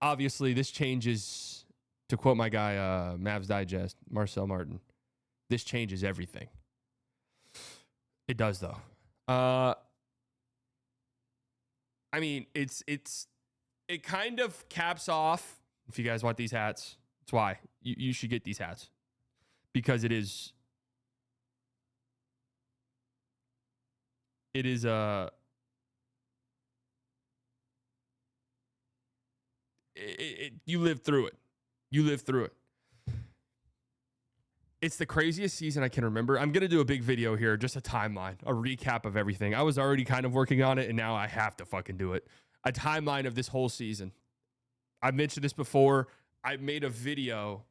obviously, this changes, to quote my guy, Mavs Digest, Marcel Martin, this changes everything. It does, though. I mean, it kind of caps off, if you guys want these hats, that's why. You should get these hats. Because it is you live through it. You live through it. It's the craziest season I can remember. I'm going to do a big video here, just a timeline, a recap of everything. I was already kind of working on it, and now I have to fucking do it. A timeline of this whole season. I've mentioned this before. I made a video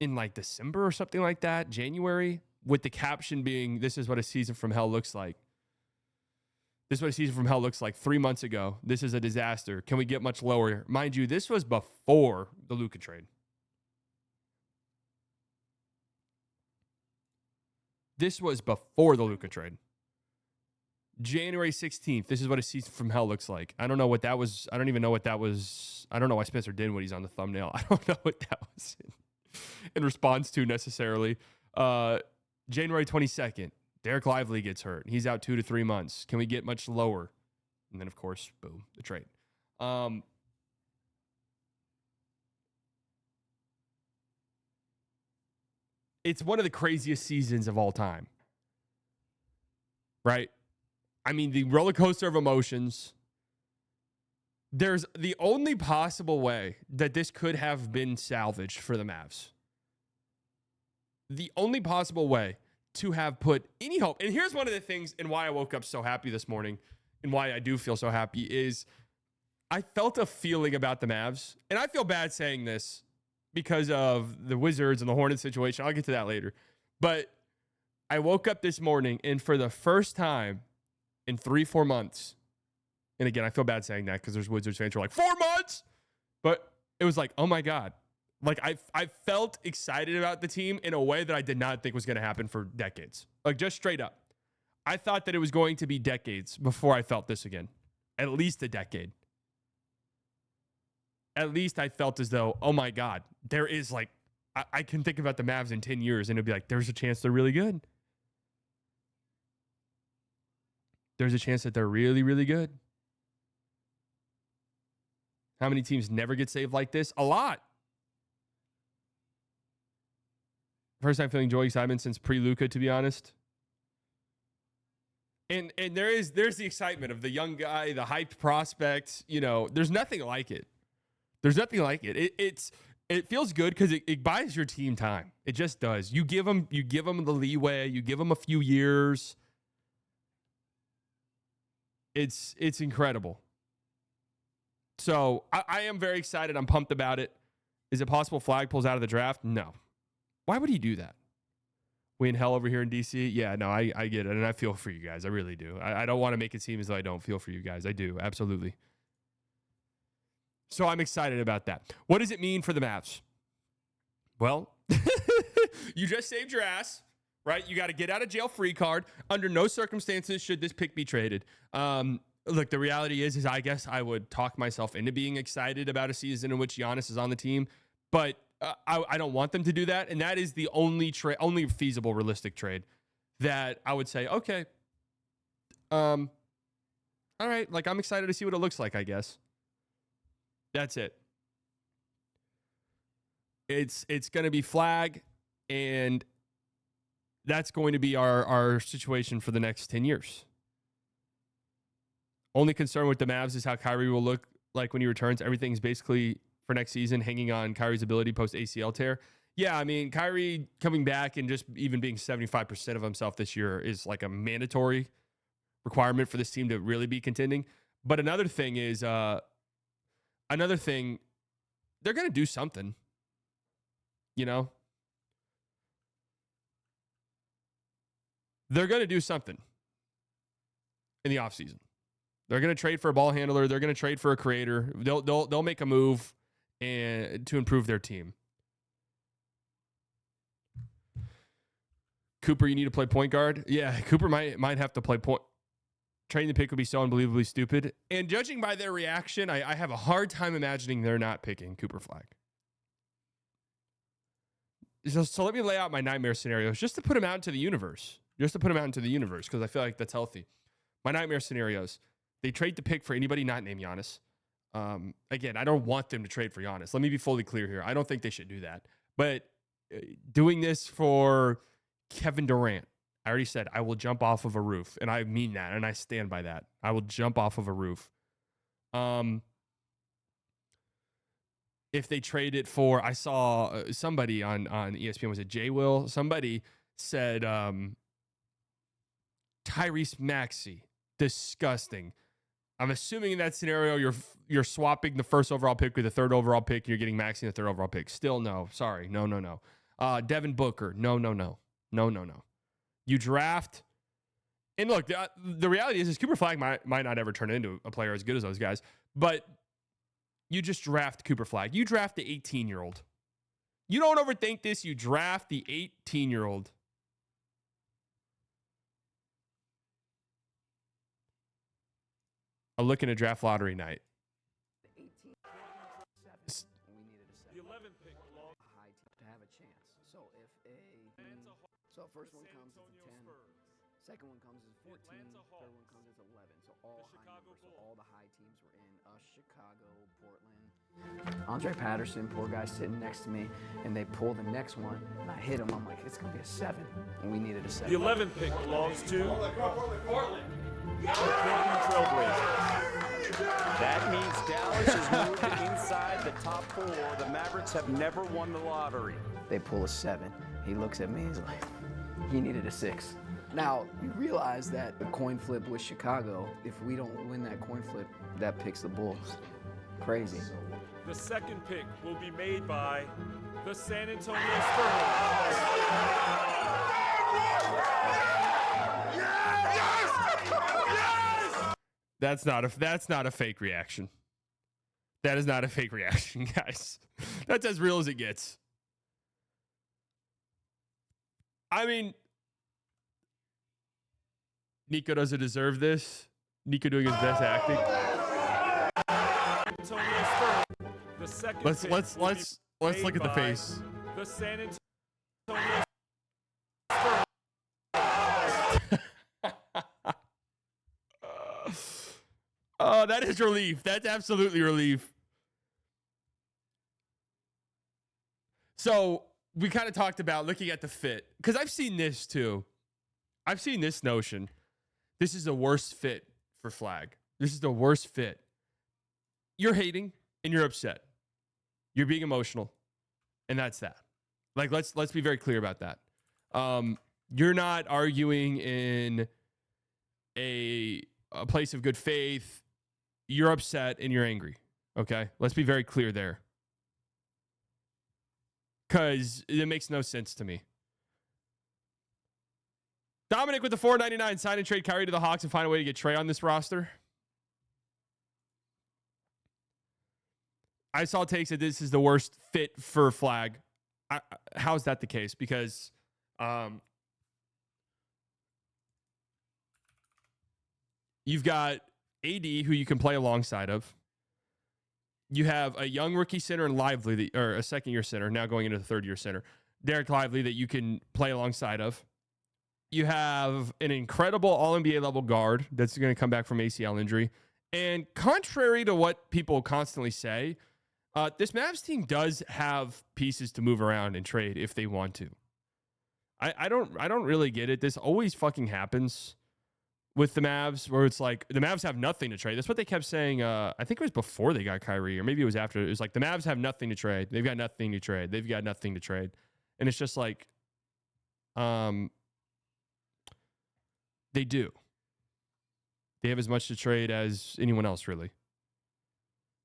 in like December or something like that, January, with the caption being, "This is what a season from hell looks like." This is what a season from hell looks like 3 months ago. This is a disaster. Can we get much lower? Mind you, this was before the Luka trade. This was before the Luka trade. January 16th. This is what a season from hell looks like. I don't know what that was. I don't even know what that was. I don't know why Spencer Dinwiddie's on the thumbnail. I don't know what that was in response to necessarily. January 22nd. Derek Lively gets hurt. He's out 2 to 3 months. Can we get much lower? And then, of course, boom, the trade. It's one of the craziest seasons of all time. Right? I mean, the roller coaster of emotions. There's the only possible way that this could have been salvaged for the Mavs. The only possible way to have put any hope. And here's one of the things and why I woke up so happy this morning and why I do feel so happy is I felt a feeling about the Mavs. And I feel bad saying this because of the Wizards and the Hornets situation. I'll get to that later. But I woke up this morning and for the first time in 3-4 months, and again, I feel bad saying that because there's Wizards fans who are like, 4 months? But it was like, oh my God. Like I felt excited about the team in a way that I did not think was going to happen for decades. Like just straight up. I thought that it was going to be decades before I felt this again. At least a decade. At least I felt as though, oh my God, there is like, I can think about the Mavs in 10 years and it'd be like, there's a chance they're really good. There's a chance that they're really, really good. How many teams never get saved like this? A lot. First time feeling joy excitement since pre-Luka, to be honest. And there's the excitement of the young guy, the hyped prospect. You know, there's nothing like it. There's nothing like it. It feels good because it buys your team time. It just does. You give them the leeway. You give them a few years. It's incredible. So I am very excited. I'm pumped about it. Is it possible Flagg pulls out of the draft? No. Why would he do that? We in hell over here in DC? Yeah, no, I get it. And I feel for you guys. I really do. I don't want to make it seem as though I don't feel for you guys. I do. Absolutely. So I'm excited about that. What does it mean for the Mavs? Well, you just saved your ass, right? You got to get out of jail free card. Under no circumstances should this pick be traded. Look, the reality is I guess I would talk myself into being excited about a season in which Giannis is on the team. But I don't want them to do that. And that is the only feasible, realistic trade that I would say, okay, all right, like I'm excited to see what it looks like, I guess. That's it. It's going to be Flagg, and that's going to be our situation for the next 10 years. Only concern with the Mavs is how Kyrie will look like when he returns. Everything's basically for next season hanging on Kyrie's ability post ACL tear. Yeah, I mean, Kyrie coming back and just even being 75% of himself this year is like a mandatory requirement for this team to really be contending. But another thing is, they're going to do something, you know? They're going to do something in the offseason. They're going to trade for a ball handler. They're going to trade for a creator. They'll make a move and to improve their team. Cooper, you need to play point guard? Yeah, Cooper might have to play point. Trading the pick would be so unbelievably stupid. And judging by their reaction, I have a hard time imagining they're not picking Cooper Flagg. So let me lay out my nightmare scenarios just to put them out into the universe. Because I feel like that's healthy. My nightmare scenarios. They trade the pick for anybody not named Giannis. Again, I don't want them to trade for Giannis. Let me be fully clear here. I don't think they should do that. But doing this for Kevin Durant, I already said I will jump off of a roof. And I mean that. And I stand by that. I will jump off of a roof. If they trade it for, I saw somebody on ESPN, was it J Will? Somebody said Tyrese Maxey. Disgusting. I'm assuming in that scenario you're swapping the first overall pick with the third overall pick. And you're getting Maxey in the third overall pick. Still no. Sorry. No. Devin Booker. No. You draft. And look, the reality is Cooper Flagg might not ever turn into a player as good as those guys. But you just draft Cooper Flagg. You draft the 18-year-old. You don't overthink this. You draft the 18-year-old. I'm looking at draft lottery night. We needed a 7. The 11th pick belongs high to have a chance. So first one comes as a 10, second one comes as 14, third one comes as 11. So all high numbers. So all the high teams were in Chicago, Portland. Andre Patterson, poor guy sitting next to me, and they pull the next one, and I hit him. I'm like, it's gonna be a 7, and we needed a 7. The 11th pick belongs to Portland. The Portland Trailblazers. That means Dallas has moved inside the top 4. The Mavericks have never won the lottery. They pull a 7. He looks at me, he's like, he needed a 6. Now, you realize that the coin flip with Chicago, if we don't win that coin flip, that picks the Bulls. Crazy. The second pick will be made by the San Antonio Spurs. That's not a fake reaction. That is not a fake reaction, guys. That's as real as it gets. I mean, Nico doesn't deserve this. Nico doing his best acting. Let's look at the face. The San Antonio Oh, that is relief. That's absolutely relief. So we kind of talked about looking at the fit, because I've seen this too. I've seen this notion. This is the worst fit for Flagg. This is the worst fit. You're hating and you're upset. You're being emotional, and that's that. Like, let's be very clear about that. You're not arguing in a place of good faith. You're upset and you're angry. Okay? Let's be very clear there. Because it makes no sense to me. Dominic with the $4.99. Sign and trade Kyrie to the Hawks and find a way to get Trae on this roster. I saw takes that this is the worst fit for Flagg. How is that the case? Because you've got AD, who you can play alongside of. You have a young rookie center and Lively, or a second-year center, now going into the third-year center, Derek Lively, that you can play alongside of. You have an incredible All-NBA level guard that's going to come back from ACL injury. And contrary to what people constantly say, this Mavs team does have pieces to move around and trade if they want to. I don't really get it. This always fucking happens with the Mavs, where it's like the Mavs have nothing to trade. That's what they kept saying. I think it was before they got Kyrie, or maybe it was after. It was like the Mavs have nothing to trade. They've got nothing to trade. They've got nothing to trade. And it's just like, they do. They have as much to trade as anyone else, really.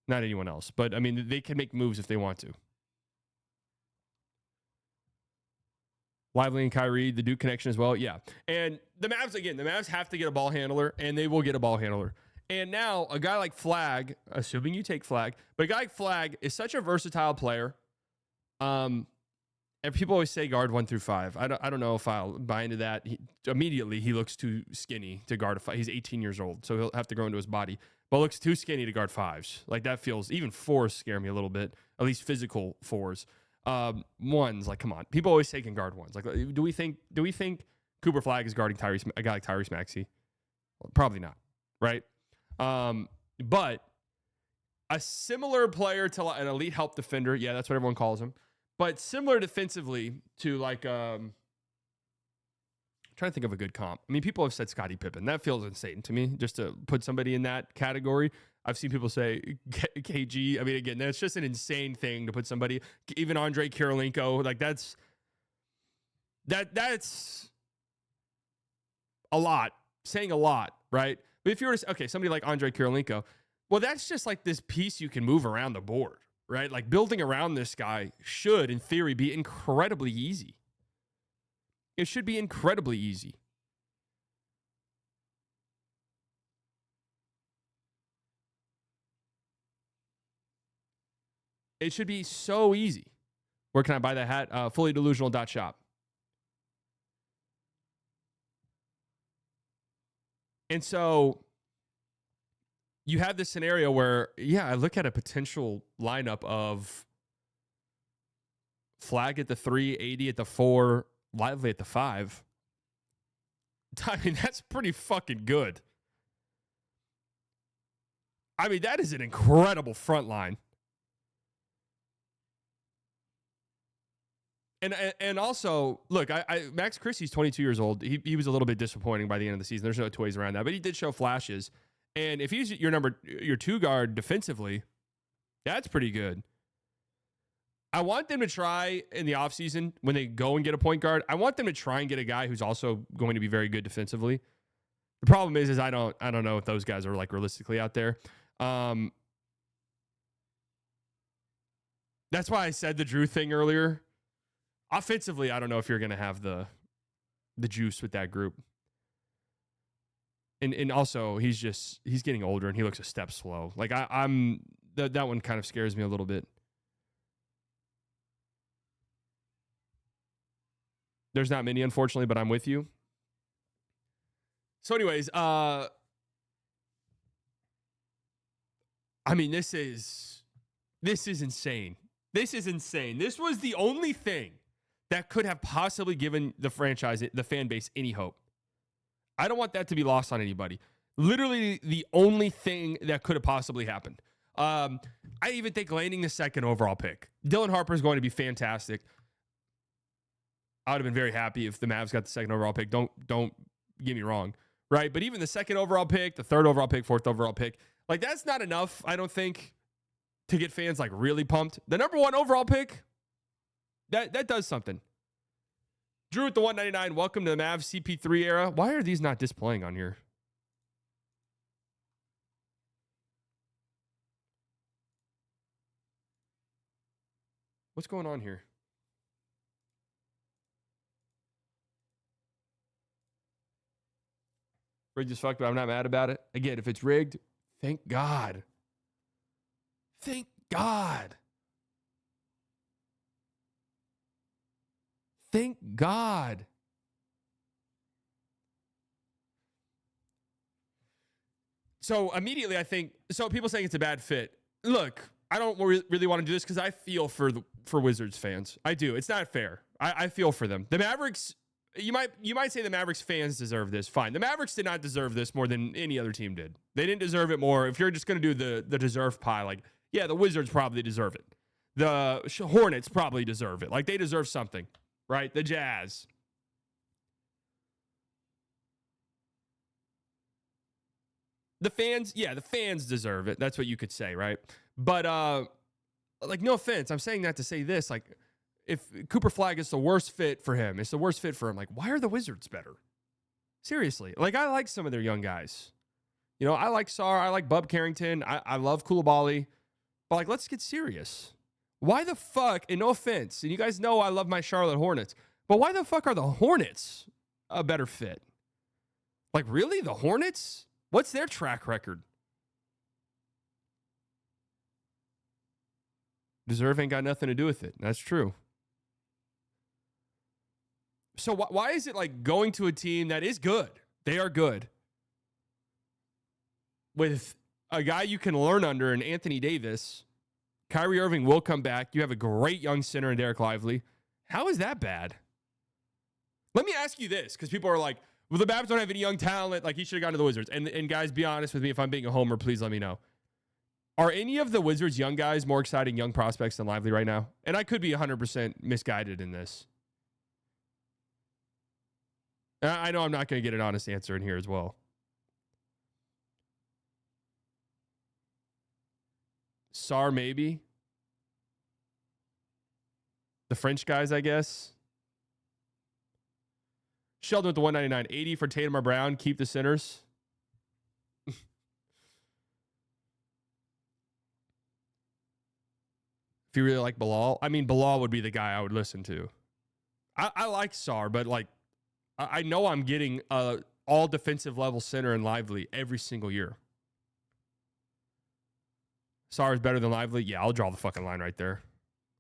Not anyone else, but I mean, they can make moves if they want to. Lively and Kyrie, the Duke connection as well. Yeah. And the Mavs have to get a ball handler, and they will get a ball handler. And now a guy like Flagg, assuming you take Flagg, but a guy like Flagg is such a versatile player. And people always say guard 1 through 5. I don't know if I'll buy into that. Immediately, he looks too skinny to guard a 5. He's 18 years old, so he'll have to grow into his body. But looks too skinny to guard 5s. Like, that feels, even 4s scare me a little bit, at least physical 4s. 1s, like, come on. People always say can guard 1s. Like, do we think Cooper Flagg is guarding a guy like Tyrese Maxey? Well, probably not, right? But a similar player to an elite help defender, yeah, that's what everyone calls him. But similar defensively to like, I'm trying to think of a good comp. I mean, people have said Scottie Pippen. That feels insane to me, just to put somebody in that category. I've seen people say KG. I mean, again, that's just an insane thing to put somebody, even Andre Kirilenko. Like that's a lot, saying a lot, right? But if you were to, okay, somebody like Andre Kirilenko, well, that's just like this piece you can move around the board. Right? Like building around this guy should, in theory, be incredibly easy. It should be incredibly easy. It should be so easy. Where can I buy that hat? Fullydelusional.shop. And so you have this scenario where, yeah, I look at a potential lineup of Flagg at the 3, 80 at the 4, Lively at the 5. I mean, that's pretty fucking good. I mean, that is an incredible front line. And also, look, Max Christie's 22 years old. He was a little bit disappointing by the end of the season. There's no two ways around that. But he did show flashes. And if he's your 2 guard defensively, that's pretty good. I want them to try in the offseason when they go and get a point guard. I want them to try and get a guy who's also going to be very good defensively. The problem is I don't know if those guys are like realistically out there. That's why I said the Drew thing earlier. Offensively, I don't know if you're going to have the juice with that group. And also, he's getting older and he looks a step slow. Like that one kind of scares me a little bit. There's not many, unfortunately, but I'm with you. So, anyways, I mean, this is insane. This is insane. This was the only thing that could have possibly given the franchise, the fan base, any hope. I don't want that to be lost on anybody. Literally the only thing that could have possibly happened. I even think landing the 2nd overall pick. Dylan Harper is going to be fantastic. I would have been very happy if the Mavs got the 2nd overall pick. Don't get me wrong, right? But even the 2nd overall pick, the 3rd overall pick, 4th overall pick, like that's not enough, I don't think, to get fans like really pumped. The number 1 overall pick, that does something. Drew at the 199. Welcome to the Mavs CP3 era. Why are these not displaying on here? What's going on here? Rigged as fuck, but I'm not mad about it. Again, if it's rigged, thank God. Thank God. Thank God. So immediately I think, so people saying it's a bad fit. Look, I don't really want to do this because I feel for Wizards fans. I do. It's not fair. I feel for them. The Mavericks, you might say the Mavericks fans deserve this. Fine. The Mavericks did not deserve this more than any other team did. They didn't deserve it more. If you're just going to do the deserve pie, like, yeah, the Wizards probably deserve it. The Hornets probably deserve it. Like, they deserve something, right? The Jazz. The fans, yeah, the fans deserve it. That's what you could say, right? But, like, no offense. I'm saying that to say this. Like, if Cooper Flagg is the worst fit for him, it's the worst fit for him. Like, why are the Wizards better? Seriously. Like, I like some of their young guys. You know, I like Sarr. I like Bub Carrington. I love Coulibaly. But, like, let's get serious. Why the fuck, and no offense, and you guys know I love my Charlotte Hornets, but why the fuck are the Hornets a better fit? Like, really? The Hornets? What's their track record? Deserve ain't got nothing to do with it. That's true. So why is it like going to a team that is good? They are good. With a guy you can learn under in Anthony Davis, Kyrie Irving will come back. You have a great young center in Derek Lively. How is that bad? Let me ask you this, because people are like, well, the Mavs don't have any young talent. Like, he should have gone to the Wizards. And guys, be honest with me. If I'm being a homer, please let me know. Are any of the Wizards' young guys more exciting young prospects than Lively right now? And I could be 100% misguided in this. I know I'm not going to get an honest answer in here as well. Sar, maybe. The French guys, I guess. Sheldon with the 199. 80 for Tatum or Brown. Keep the centers. If you really like Bilal, I mean, Bilal would be the guy I would listen to. I like Sar, but like, I know I'm getting all defensive level center and Lively every single year. Sar is better than Lively. Yeah, I'll draw the fucking line right there.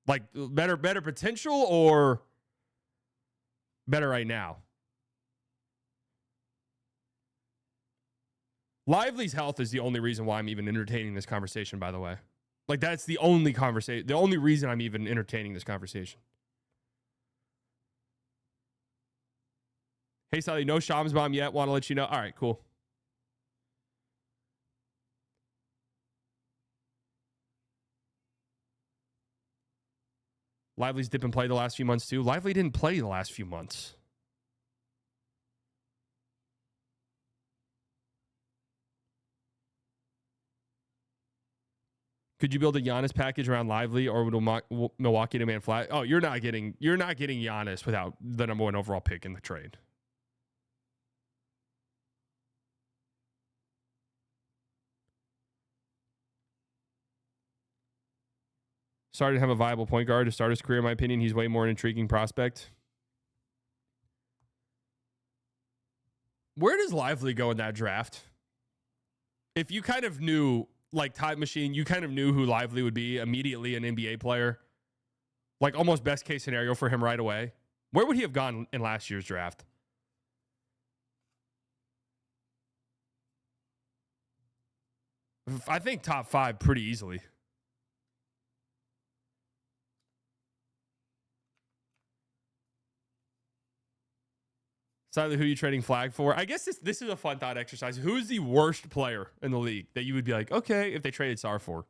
Like, better potential or better right now? Lively's health is the only reason why I'm even entertaining this conversation, by the way. Like, that's the only conversation, the only reason I'm even entertaining this conversation. Hey, Sally, no Shams bomb yet. Want to let you know. All right, cool. Lively's dip and play the last few months, too. Lively didn't play the last few months. Could you build a Giannis package around Lively, or would Milwaukee demand Flagg? Oh, you're not getting Giannis without the number 1 overall pick in the trade. Started to have a viable point guard to start his career, in my opinion. He's way more an intriguing prospect. Where does Lively go in that draft? If you kind of knew, like Time Machine, you kind of knew who Lively would be immediately, an NBA player, like almost best case scenario for him right away, where would he have gone in last year's draft? I think top 5 pretty easily. Sadly, who are you trading Flagg for? I guess this is a fun thought exercise. Who's the worst player in the league that you would be like, okay, if they traded Sar for?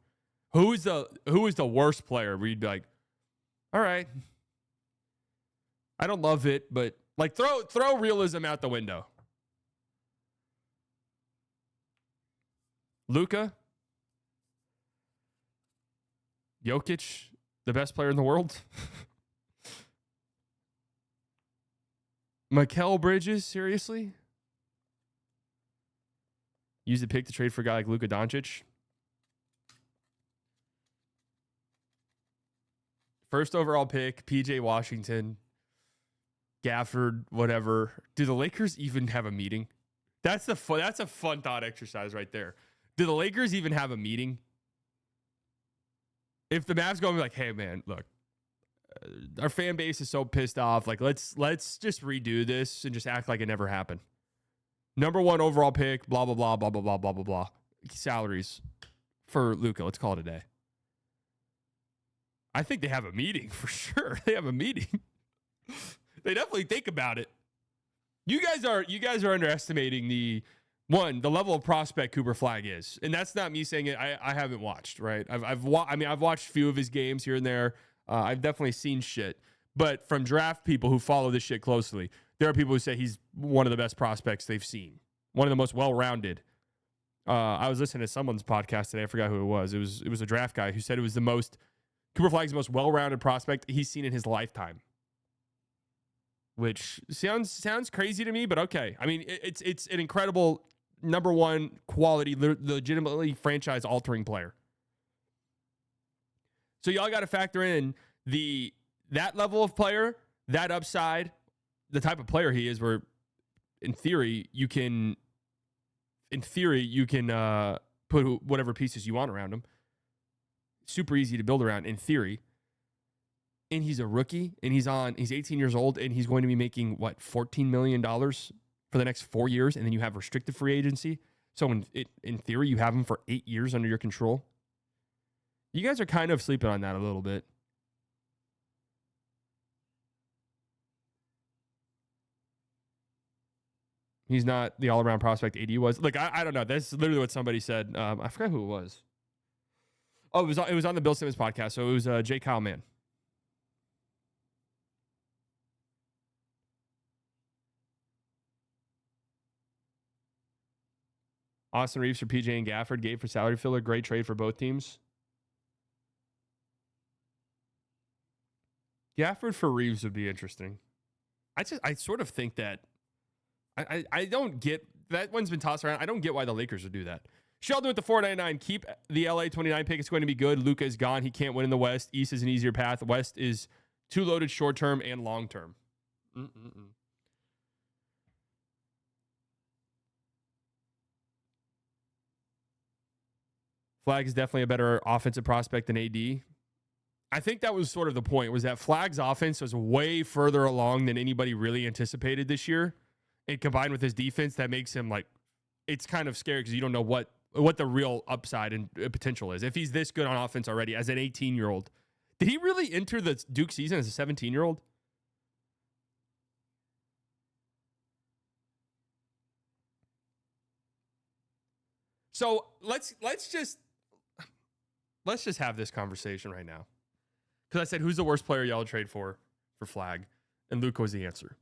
Who is the worst player where you'd be like, all right, I don't love it, but like throw realism out the window. Luka? Jokic, the best player in the world? Mikal Bridges, seriously? Use the pick to trade for a guy like Luka Dončić? First overall pick, PJ Washington, Gafford, whatever. Do the Lakers even have a meeting? That's a fun thought exercise right there. Do the Lakers even have a meeting? If the Mavs go and be like, hey, man, look, our fan base is so pissed off. Like, let's just redo this and just act like it never happened. Number 1 overall pick, blah, blah, blah, blah, blah, blah, blah, blah, blah. Salaries for Luka. Let's call it a day. I think they have a meeting for sure. They have a meeting. They definitely think about it. You guys are underestimating the level of prospect Cooper Flagg is. And that's not me saying it. I haven't watched, right? I've watched a few of his games here and there. I've definitely seen shit. But from draft people who follow this shit closely, there are people who say he's one of the best prospects they've seen. One of the most well-rounded. I was listening to someone's podcast today. I forgot who it was. It was a draft guy who said it was Cooper Flagg's the most well-rounded prospect he's seen in his lifetime. Which sounds crazy to me, but okay. I mean, it's an incredible number 1 quality, legitimately franchise-altering player. So y'all got to factor in that level of player, that upside, the type of player he is, where in theory you can put whatever pieces you want around him. Super easy to build around in theory. and he's a rookie, and he's 18 years old, and he's going to be making, what, $14 million for the next 4 years, and then you have restricted free agency. So in theory, you have him for 8 years under your control. You guys are kind of sleeping on that a little bit. He's not the all-around prospect AD was. Like, I don't know. That's literally what somebody said. I forgot who it was. Oh, it was on the Bill Simmons podcast. So it was Jay Kyle Mann. Austin Reeves for PJ and Gafford. Gabe for salary filler. Great trade for both teams. Gafford for Reeves would be interesting. I sort of think that I don't get that one's been tossed around. I don't get why the Lakers would do that. Sheldon with the 499. Keep the LA 29 pick. It's going to be good. Luka is gone. He can't win in the West. East is an easier path. West is too loaded short term and long term. Flagg is definitely a better offensive prospect than AD. I think that was sort of the point, was that Flagg's offense was way further along than anybody really anticipated this year. And combined with his defense, that makes him like, it's kind of scary because you don't know what the real upside and potential is. If he's this good on offense already as an 18-year-old. Did he really enter the Duke season as a 17-year-old? So let's just have this conversation right now. Because I said, who's the worst player y'all would trade for Flagg? And Luka was the answer.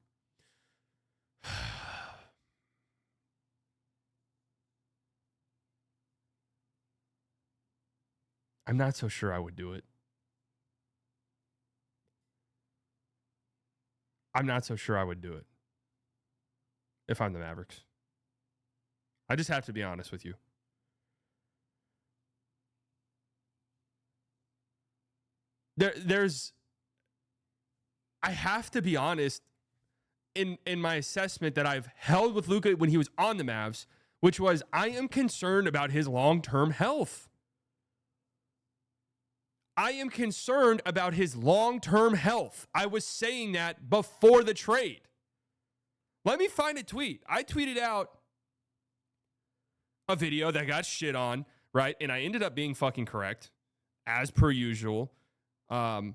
I'm not so sure I would do it. I'm not so sure I would do it if I'm the Mavericks. I just have to be honest with you. I have to be honest in my assessment that I've held with Luka when he was on the Mavs, which was I am concerned about his long-term health. I am concerned about his long-term health. I was saying that before the trade. Let me find a tweet. I tweeted out a video that got shit on, right? And I ended up being fucking correct, as per usual. But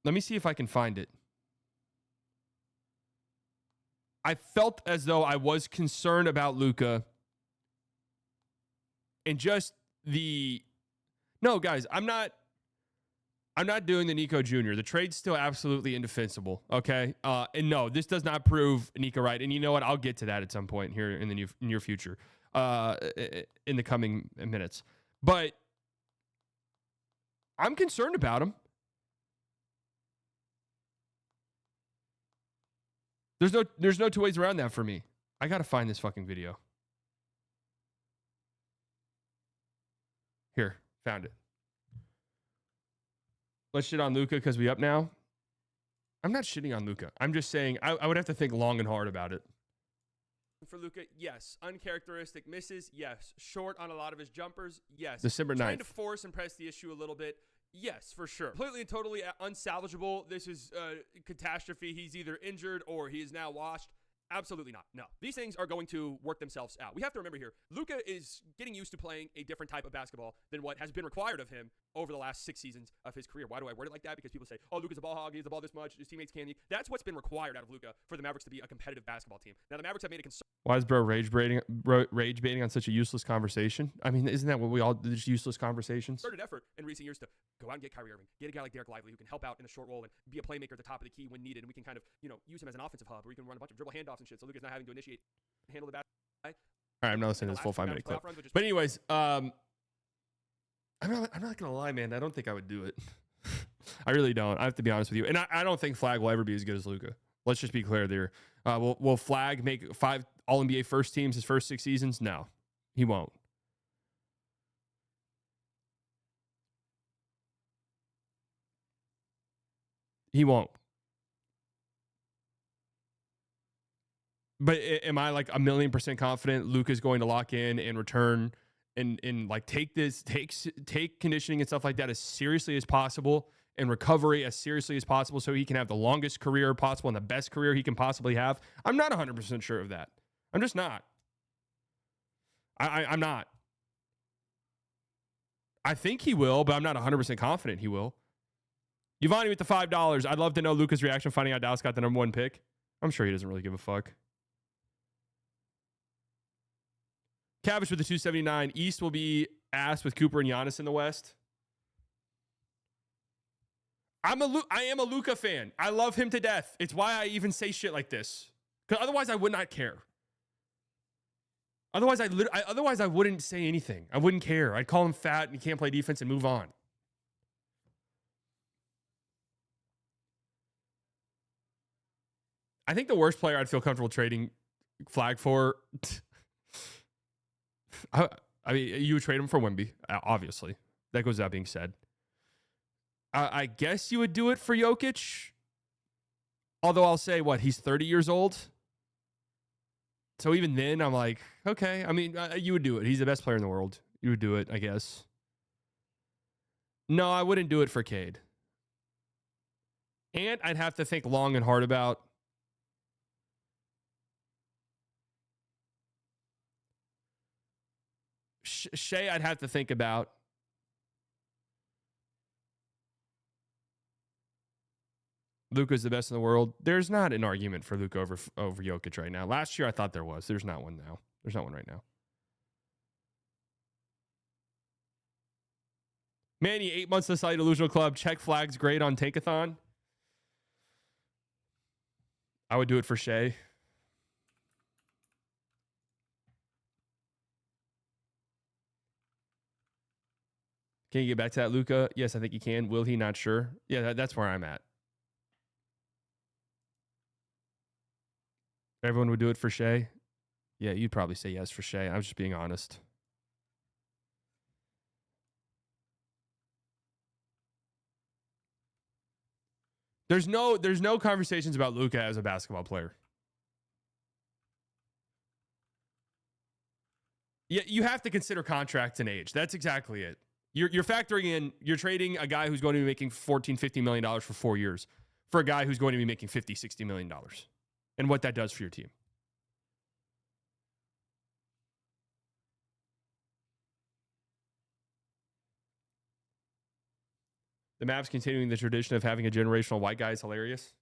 let me see if I can find it. I felt as though I was concerned about Luka and just no, guys, I'm not doing the Nico Jr. The trade's still absolutely indefensible, okay? And no, this does not prove Nico right. And you know what? I'll get to that at some point here in the near future, in the coming minutes. But I'm concerned about him. There's no two ways around that for me. I got to find this fucking video. Here, found it. Let's shit on Luka because we up now. I'm not shitting on Luka. I'm just saying I would have to think long and hard about it. For Luka, yes. Uncharacteristic misses, yes. Short on a lot of his jumpers, yes. December 9th. Trying to force and press the issue a little bit, yes, for sure. Completely and totally unsalvageable. This is a catastrophe. He's either injured or he is now washed. Absolutely not. No. These things are going to work themselves out. We have to remember here, Luka is getting used to playing a different type of basketball than what has been required of him over the last 6 seasons of his career. Why do I word it like that? Because people say, oh, Luka's a ball hog. He has the ball this much. His teammates can't. That's what's been required out of Luka for the Mavericks to be a competitive basketball team. Now, the Mavericks have made a concern. Why is bro rage baiting on such a useless conversation? I mean, isn't that what we all do? Just useless conversations? Started effort in recent years to go out and get Kyrie Irving, get a guy like Derek Lively who can help out in the short role and be a playmaker at the top of the key when needed, and we can kind of, use him as an offensive hub, where he can run a bunch of dribble handoffs and shit. So Luka's not having to handle the basketball. All right, I'm not listening to this full 5-minute clip. But anyways, I'm not gonna lie, man. I don't think I would do it. I really don't. I have to be honest with you, and I don't think Flagg will ever be as good as Luka. Let's just be clear there. Will Flagg make 5 All-NBA first teams his first 6 seasons? No, he won't. He won't. But am I like 1,000,000% confident Luka's going to lock in and return and like take conditioning and stuff like that as seriously as possible, and recovery as seriously as possible, so he can have the longest career possible and the best career he can possibly have. I'm not 100% sure of that. I'm just not. I'm not. I think he will, but I'm not 100% confident he will. Giovanni with the $5. I'd love to know Luka's reaction finding out Dallas got the #1 pick. I'm sure he doesn't really give a fuck. Cabbage with the 279. East will be ass with Cooper and Giannis in the West. I am a Luka fan. I love him to death. It's why I even say shit like this. Because otherwise I would not care. Otherwise I wouldn't say anything. I wouldn't care. I'd call him fat and he can't play defense and move on. I think the worst player I'd feel comfortable trading Flagg for. I mean, you would trade him for Wemby, obviously. That goes without being said. I guess you would do it for Jokic. Although I'll say, he's 30 years old. So even then, I'm like, okay. I mean, you would do it. He's the best player in the world. You would do it, I guess. No, I wouldn't do it for Cade. And I'd have to think long and hard about Shea. I'd have to think about. Luka's the best in the world. There's not an argument for Luka over Jokic right now. Last year, I thought there was. There's not one now. There's not one right now. Manny, 8 months to the Sally Delusional Club. Check Flagg's grade on Tankathon. I would do it for Shea. Can you get back to that, Luka? Yes, I think he can. Will he? Not sure. Yeah, that's where I'm at. Everyone would do it for Shea? Yeah, you'd probably say yes for Shea. I was just being honest. There's no conversations about Luka as a basketball player. Yeah, you have to consider contracts and age. That's exactly it. You're factoring in, you're trading a guy who's going to be making $14-15 million for 4 years for a guy who's going to be making $50-60 million. And what that does for your team. The Mavs continuing the tradition of having a generational white guy is hilarious.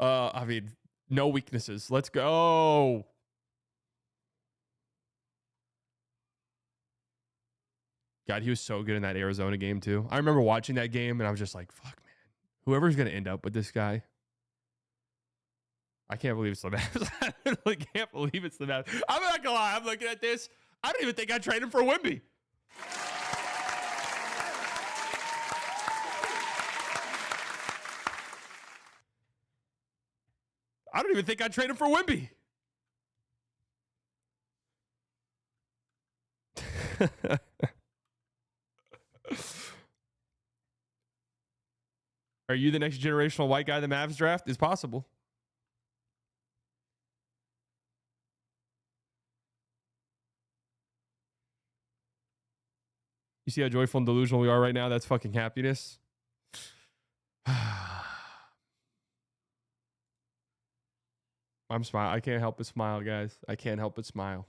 I mean, no weaknesses. Let's go. God, he was so good in that Arizona game too. I remember watching that game and I was just like, fuck, man. Whoever's going to end up with this guy. I can't believe it's the Mavs. I really can't believe it's the Mavs. I'm not going to lie. I'm looking at this. I don't even think I'd trade him for Wemby. I don't even think I'd trade him for Wemby. Are you the next generational white guy the Mavs draft? Is possible. You see how joyful and delusional we are right now? That's fucking happiness. I'm smiling. I can't help but smile, guys. I can't help but smile.